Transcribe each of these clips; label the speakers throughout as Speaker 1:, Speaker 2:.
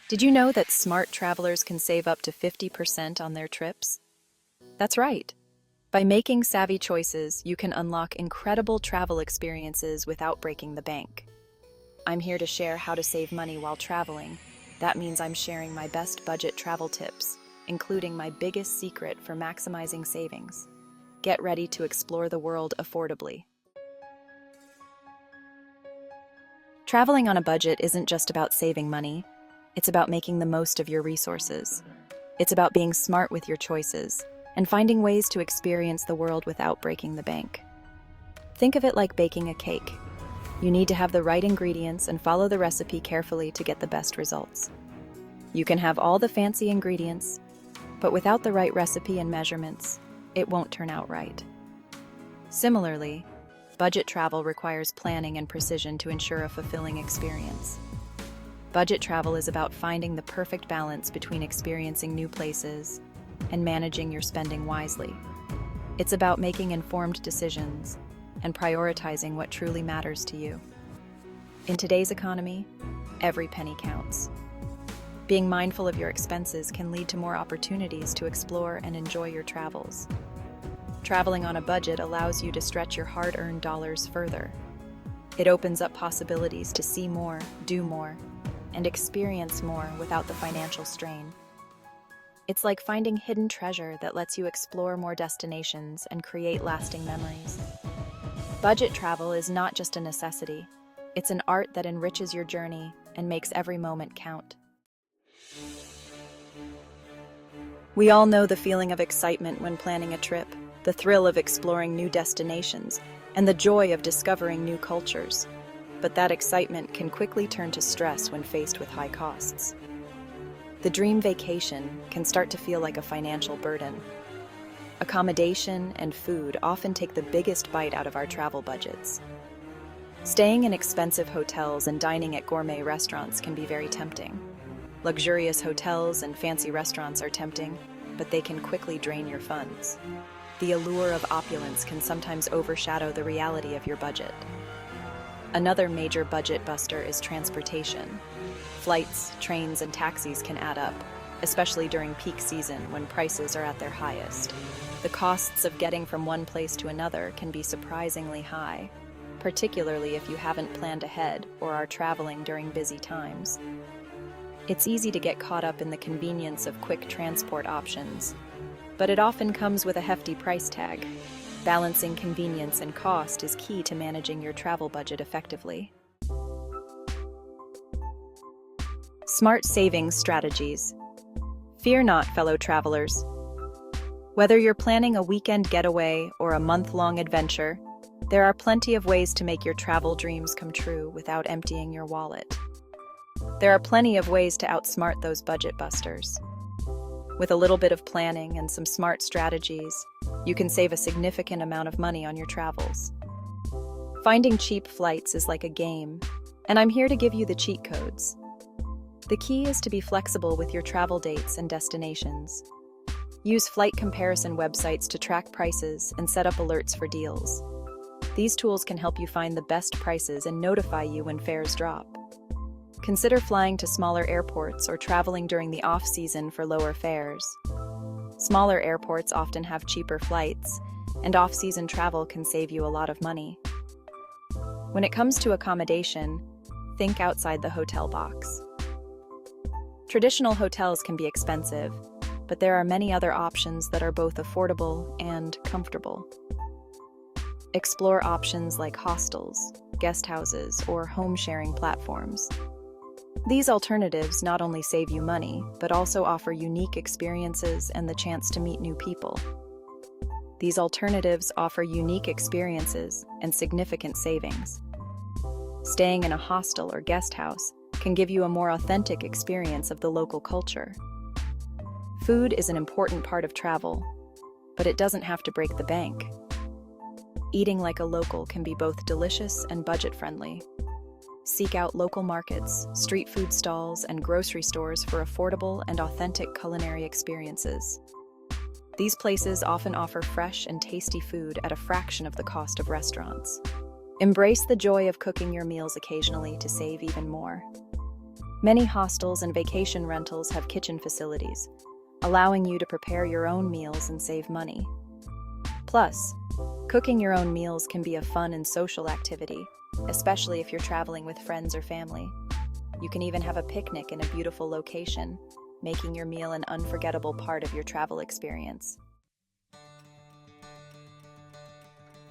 Speaker 1: Did you know that smart travelers can save up to 50% on their trips? That's right. By making savvy choices, you can unlock incredible travel experiences without breaking the bank. I'm here to share how to save money while traveling. That means I'm sharing my best budget travel tips, including my biggest secret for maximizing savings. Get ready to explore the world affordably. Traveling on a budget isn't just about saving money. It's about making the most of your resources. It's about being smart with your choices and finding ways to experience the world without breaking the bank. Think of it like baking a cake. You need to have the right ingredients and follow the recipe carefully to get the best results. You can have all the fancy ingredients, but without the right recipe and measurements, it won't turn out right. Similarly, budget travel requires planning and precision to ensure a fulfilling experience. Budget travel is about finding the perfect balance between experiencing new places and managing your spending wisely. It's about making informed decisions and prioritizing what truly matters to you. In today's economy, every penny counts. Being mindful of your expenses can lead to more opportunities to explore and enjoy your travels. Traveling on a budget allows you to stretch your hard-earned dollars further. It opens up possibilities to see more, do more, and experience more without the financial strain. It's like finding hidden treasure that lets you explore more destinations and create lasting memories. Budget travel is not just a necessity. It's an art that enriches your journey and makes every moment count. We all know the feeling of excitement when planning a trip, the thrill of exploring new destinations, and the joy of discovering new cultures. But that excitement can quickly turn to stress when faced with high costs. The dream vacation can start to feel like a financial burden. Accommodation and food often take the biggest bite out of our travel budgets. Staying in expensive hotels and dining at gourmet restaurants can be very tempting. Luxurious hotels and fancy restaurants are tempting, but they can quickly drain your funds. The allure of opulence can sometimes overshadow the reality of your budget. Another major budget buster is transportation. Flights, trains, and taxis can add up, especially during peak season when prices are at their highest. The costs of getting from one place to another can be surprisingly high, particularly if you haven't planned ahead or are traveling during busy times. It's easy to get caught up in the convenience of quick transport options, but it often comes with a hefty price tag. Balancing convenience and cost is key to managing your travel budget effectively. Smart savings strategies. Fear not, fellow travelers. Whether you're planning a weekend getaway or a month-long adventure, there are plenty of ways to make your travel dreams come true without emptying your wallet. There are plenty of ways to outsmart those budget busters. With a little bit of planning and some smart strategies, you can save a significant amount of money on your travels. Finding cheap flights is like a game, and I'm here to give you the cheat codes. The key is to be flexible with your travel dates and destinations. Use flight comparison websites to track prices and set up alerts for deals. These tools can help you find the best prices and notify you when fares drop. Consider flying to smaller airports or traveling during the off-season for lower fares. Smaller airports often have cheaper flights, and off-season travel can save you a lot of money. When it comes to accommodation, think outside the hotel box. Traditional hotels can be expensive, but there are many other options that are both affordable and comfortable. Explore options like hostels, guest houses, or home-sharing platforms. These alternatives not only save you money, but also offer unique experiences and the chance to meet new people. These alternatives offer unique experiences and significant savings. Staying in a hostel or guest house can give you a more authentic experience of the local culture. Food is an important part of travel, but it doesn't have to break the bank. Eating like a local can be both delicious and budget-friendly. Seek out local markets, street food stalls, and grocery stores for affordable and authentic culinary experiences. These places often offer fresh and tasty food at a fraction of the cost of restaurants. Embrace the joy of cooking your meals occasionally to save even more. Many hostels and vacation rentals have kitchen facilities, allowing you to prepare your own meals and save money. Plus, cooking your own meals can be a fun and social activity, especially if you're traveling with friends or family. You can even have a picnic in a beautiful location, making your meal an unforgettable part of your travel experience.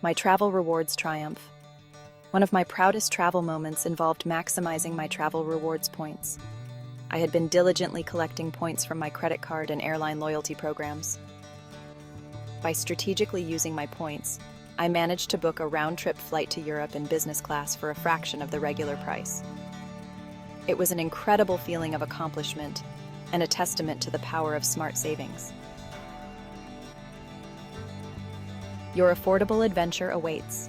Speaker 1: My travel rewards triumph. One of my proudest travel moments involved maximizing my travel rewards points. I had been diligently collecting points from my credit card and airline loyalty programs. By strategically using my points, I managed to book a round-trip flight to Europe in business class for a fraction of the regular price. It was an incredible feeling of accomplishment and a testament to the power of smart savings. Your affordable adventure awaits.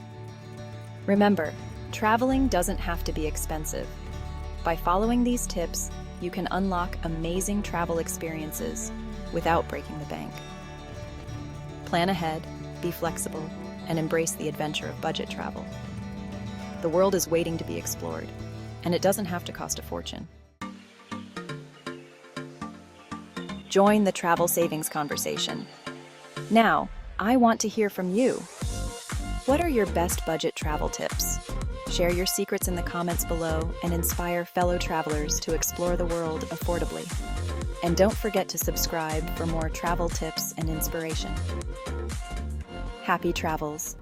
Speaker 1: Remember, traveling doesn't have to be expensive. By following these tips, you can unlock amazing travel experiences without breaking the bank. Plan ahead, be flexible, and embrace the adventure of budget travel. The world is waiting to be explored, and it doesn't have to cost a fortune. Join the travel savings conversation. Now, I want to hear from you. What are your best budget travel tips? Share your secrets in the comments below and inspire fellow travelers to explore the world affordably. And don't forget to subscribe for more travel tips and inspiration. Happy travels!